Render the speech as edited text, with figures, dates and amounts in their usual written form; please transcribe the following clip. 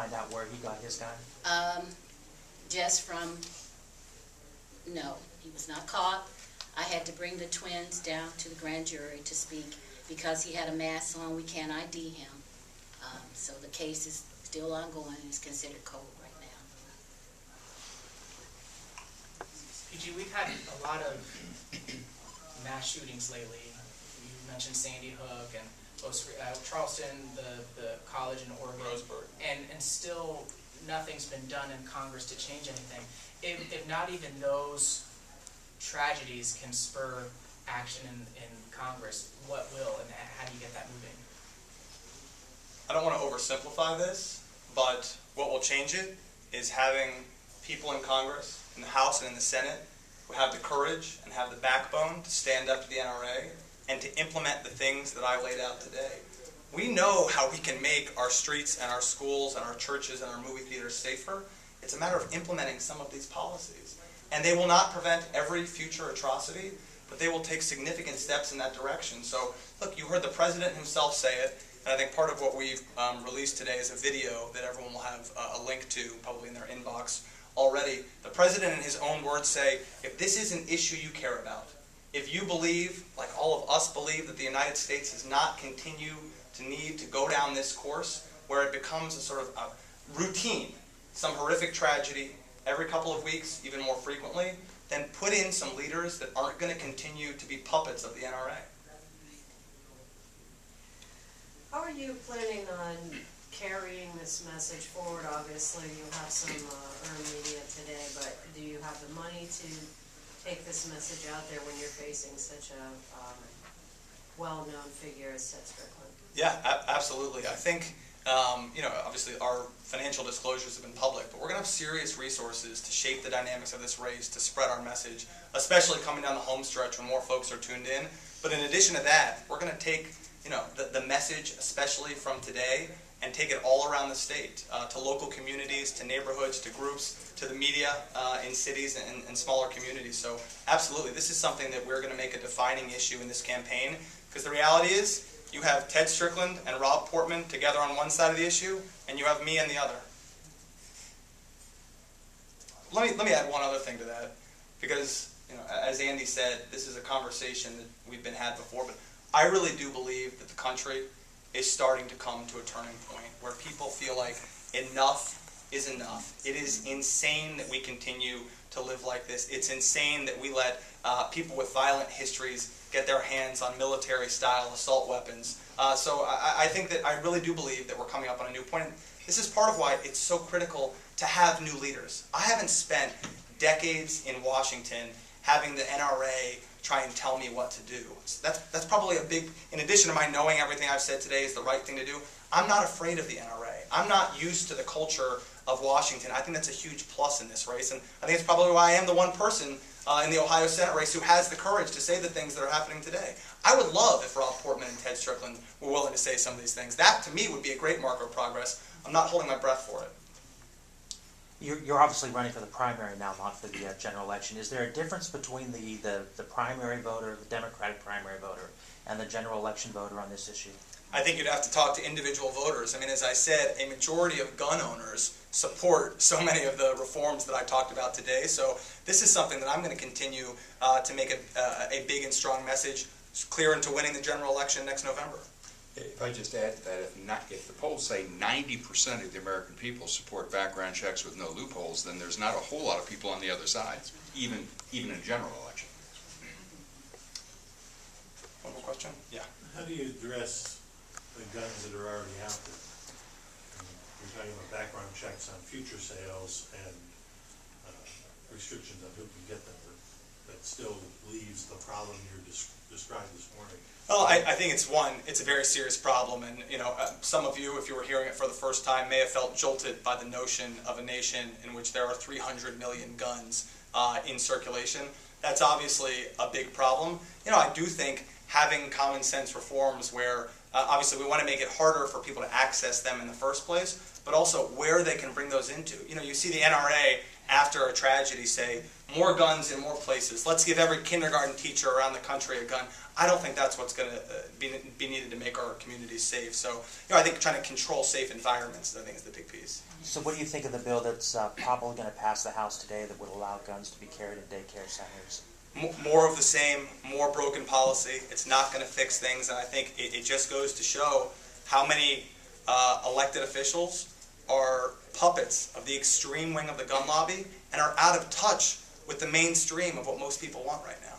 find out where he got his gun? Just from, no, he was not caught. I had to bring the twins down to the grand jury to speak because he had a mask on. We can't ID him. So the case is still ongoing and is considered cold right now. PG, we've had a lot of mass shootings lately. You mentioned Sandy Hook and Charleston, the college in Oregon. Roseburg. And still nothing's been done in Congress to change anything. If not even those tragedies can spur action in Congress, what will, and how do you get that moving? I don't want to oversimplify this, but what will change it is having people in Congress, in the House and in the Senate, who have the courage and have the backbone to stand up to the NRA and to implement the things that I laid out today. We know how we can make our streets and our schools and our churches and our movie theaters safer. It's a matter of implementing some of these policies. And they will not prevent every future atrocity, but they will take significant steps in that direction. So, look, you heard the President himself say it, and I think part of what we've released today is a video that everyone will have a link to, probably in their inbox already. The President, in his own words, say, if this is an issue you care about, if you believe, like all of us believe, that the United States does not continue to need to go down this course where it becomes a sort of a routine, some horrific tragedy every couple of weeks, even more frequently, then put in some leaders that aren't going to continue to be puppets of the NRA. How are you planning on carrying this message forward? Obviously, you'll have some earned media today, but do you have the money to take this message out there when you're facing such a well-known figure as Ted Strickland? Yeah, absolutely. I think, obviously our financial disclosures have been public, but we're going to have serious resources to shape the dynamics of this race, to spread our message, especially coming down the home stretch when more folks are tuned in. But in addition to that, we're going to take the message, especially from today, and take it all around the state, to local communities, to neighborhoods, to groups, to the media in cities and smaller communities. So absolutely, this is something that we're going to make a defining issue in this campaign, because the reality is, you have Ted Strickland and Rob Portman together on one side of the issue, and you have me on the other. Let me add one other thing to that, because as Andy said, this is a conversation that we've been had before, but I really do believe that the country is starting to come to a turning point where people feel like enough is enough. It is insane that we continue to live like this. It's insane that we let people with violent histories get their hands on military-style assault weapons. So I think that I really do believe that we're coming up on a new point. And this is part of why it's so critical to have new leaders. I haven't spent decades in Washington having the NRA try and tell me what to do. That's probably a big, in addition to my knowing everything I've said today is the right thing to do, I'm not afraid of the NRA. I'm not used to the culture of Washington. I think that's a huge plus in this race, and I think it's probably why I am the one person in the Ohio Senate race who has the courage to say the things that are happening today. I would love if Rob Portman and Ted Strickland were willing to say some of these things. That, to me, would be a great marker of progress. I'm not holding my breath for it. You're obviously running for the primary now, not for the general election. Is there a difference between the primary voter, the Democratic primary voter, and the general election voter on this issue? I think you'd have to talk to individual voters. I mean, as I said, a majority of gun owners support so many of the reforms that I talked about today. So this is something that I'm going to continue to make a big and strong message clear into winning the general election next November. If I just add to that, if the polls say 90% of the American people support background checks with no loopholes, then there's not a whole lot of people on the other side, even in a general election. One more question? Yeah. How do you address the guns that are already out there? You're talking about background checks on future sales and restrictions on who can get them. That still leaves the problem you described this morning. Well, I think it's a very serious problem, and some of you, if you were hearing it for the first time, may have felt jolted by the notion of a nation in which there are 300 million guns in circulation. That's obviously a big problem. I do think having common sense reforms where obviously we want to make it harder for people to access them in the first place, but also where they can bring those into. You know, you see the NRA after a tragedy say, more guns in more places. Let's give every kindergarten teacher around the country a gun. I don't think that's what's going to be needed to make our communities safe. So, you know, I think trying to control safe environments, I think, is the big piece. So what do you think of the bill that's probably going to pass the House today that would allow guns to be carried in daycare centers? More of the same, more broken policy. It's not going to fix things, and I think it just goes to show how many elected officials are puppets of the extreme wing of the gun lobby and are out of touch with the mainstream of what most people want right now.